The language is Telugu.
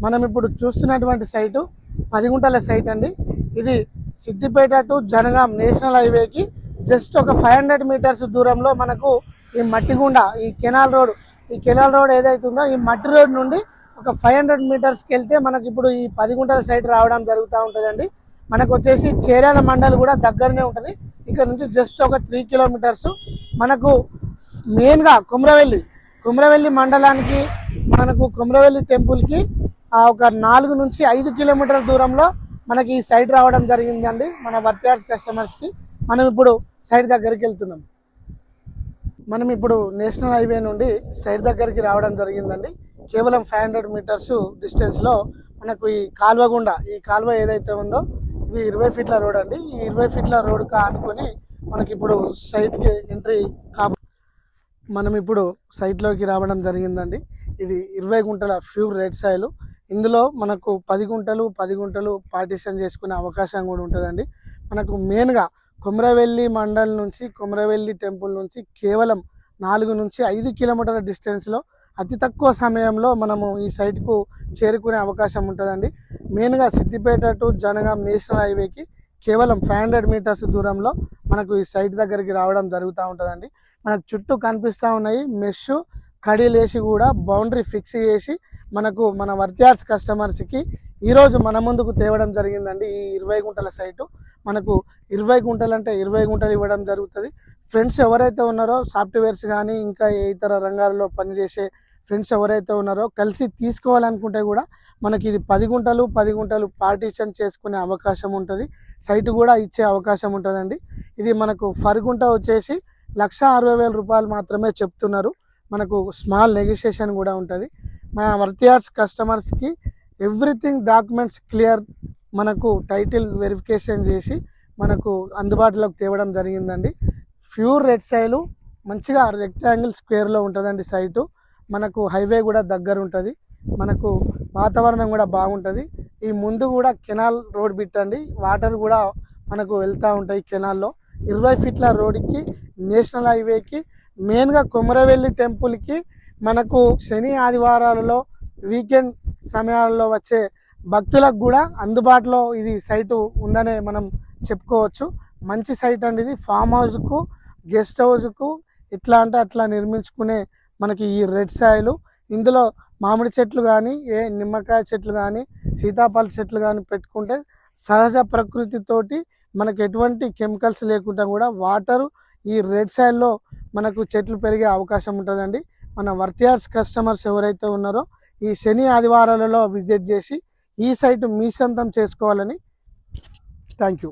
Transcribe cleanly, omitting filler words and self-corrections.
మనం ఇప్పుడు చూస్తున్నటువంటి సైటు 10 గుంటల సైట్ అండి. ఇది సిద్దిపేట టు జనగాం నేషనల్ హైవేకి జస్ట్ ఒక 500 మీటర్స్ దూరంలో మనకు ఈ మట్టిగుండ ఈ కెనాల్ రోడ్ ఏదైతుందో ఈ మట్టి రోడ్ నుండి ఒక 500 మీటర్స్కి వెళ్తే మనకి ఇప్పుడు ఈ 10 గుంటల సైట్ రావడం జరుగుతూ ఉంటుందండి. మనకు వచ్చేసి చేర్యాల మండల్ కూడా దగ్గరనే ఉంటుంది. ఇక్కడ నుంచి జస్ట్ ఒక 3 కిలోమీటర్స్ మనకు మెయిన్గా కుమ్రవెల్లి మండలానికి మనకు కుమ్రవెల్లి టెంపుల్కి ఒక 4 నుంచి 5 కిలోమీటర్ల దూరంలో మనకి ఈ సైట్ రావడం జరిగిందండి. మన వర్తియార్స్ కస్టమర్స్కి మనం ఇప్పుడు సైట్ దగ్గరికి వెళ్తున్నాం. మనం ఇప్పుడు నేషనల్ హైవే నుండి సైట్ దగ్గరికి రావడం జరిగిందండి. కేవలం 500 మీటర్స్ డిస్టెన్స్లో మనకు ఈ కాల్వ ఏదైతే ఉందో ఇది 20 ఫీట్ల రోడ్ అండి. ఈ 20 ఫీట్ల రోడ్ అనుకొని మనకి ఇప్పుడు సైట్కి ఎంట్రీ మనం ఇప్పుడు సైట్లోకి రావడం జరిగిందండి. ఇది 20 గుంటల ప్యూర్ రెడ్ సాయిల్. ఇందులో మనకు 10 గుంటలు పార్టిషన్ చేసుకునే అవకాశం కూడా ఉంటుందండి. మనకు మెయిన్గా కొమరవెల్లి మండల్ నుంచి కొమరవెల్లి టెంపుల్ నుంచి కేవలం 4 నుంచి 5 కిలోమీటర్ల డిస్టెన్స్లో అతి తక్కువ సమయంలో మనము ఈ సైట్కు చేరుకునే అవకాశం ఉంటుందండి. మెయిన్గా సిద్దిపేట టు జనగాం నేషనల్ హైవేకి కేవలం 500 మీటర్స్ దూరంలో మనకు ఈ సైట్ దగ్గరికి రావడం జరుగుతూ ఉంటుందండి. మనకు చుట్టూ కనిపిస్తూ ఉన్నాయి మెష్ కడీలేసి కూడా బౌండరీ ఫిక్స్ చేసి మనకు మన వర్తియార్స్ కస్టమర్స్కి ఈరోజు మన ముందుకు తేవడం జరిగిందండి. ఈ 20 గుంటల సైటు మనకు 20 గుంటలు అంటే 20 గుంటలు ఇవ్వడం జరుగుతుంది. ఫ్రెండ్స్ ఎవరైతే ఉన్నారో సాఫ్ట్వేర్స్ కానీ ఇంకా ఇతర రంగాల్లో పనిచేసే ఫ్రెండ్స్ ఎవరైతే ఉన్నారో కలిసి తీసుకోవాలనుకుంటే కూడా మనకి ఇది 10 గుంటలు పార్టీషన్ చేసుకునే అవకాశం ఉంటుంది. సైట్ కూడా ఇచ్చే అవకాశం ఉంటుందండి. ఇది మనకు ఫర్ గుంట వచ్చేసి 1,60,000 రూపాయలు మాత్రమే చెప్తున్నారు. మనకు స్మాల్ నెగోషియేషన్ కూడా ఉంటుంది. మన వర్తియార్స్ కస్టమర్స్కి ఎవ్రీథింగ్ డాక్యుమెంట్స్ క్లియర్ మనకు టైటిల్ వెరిఫికేషన్ చేసి మనకు అందుబాటులోకి తేవడం జరిగిందండి. ప్యూర్ రెడ్ సాయిల్ మంచిగా రెక్టాంగిల్ స్క్వేర్లో ఉంటుందండి సైటు. మనకు హైవే కూడా దగ్గర ఉంటుంది. మనకు వాతావరణం కూడా బాగుంటుంది. ఈ ముందు కూడా కెనాల్ రోడ్ బిట్టండి. వాటర్ కూడా మనకు వెళ్తూ ఉంటాయి కెనాల్లో. 20 ఫీట్ల రోడ్కి నేషనల్ హైవేకి మెయిన్గా కొమరవెల్లి టెంపుల్కి మనకు శని ఆదివారాలలో వీకెండ్ సమయాల్లో వచ్చే భక్తులకు కూడా అందుబాటులో ఇది సైటు ఉందనే మనం చెప్పుకోవచ్చు. మంచి సైట్ అండి ఇది. ఫామ్ హౌస్కు గెస్ట్ హౌస్కు ఇట్లా అంటే అట్లా నిర్మించుకునే మనకి ఈ రెడ్ సాయిల్. ఇందులో మామిడి చెట్లు కానీ నిమ్మకాయ చెట్లు కానీ సీతాఫల చెట్లు కానీ పెట్టుకుంటే సహజ ప్రకృతితోటి మనకు ఎటువంటి కెమికల్స్ లేకుండా కూడా వాటరు ఈ రెడ్ సాయిల్లో మనకు చెట్లు పెరిగే అవకాశం ఉంటుందండి. మన వర్తియార్స్ కస్టమర్స్ ఎవరైతే ఉన్నారో ఈ శని ఆదివారాలలో విజిట్ చేసి ఈ సైట్ మీ సొంతం చేసుకోవాలని. Thank you.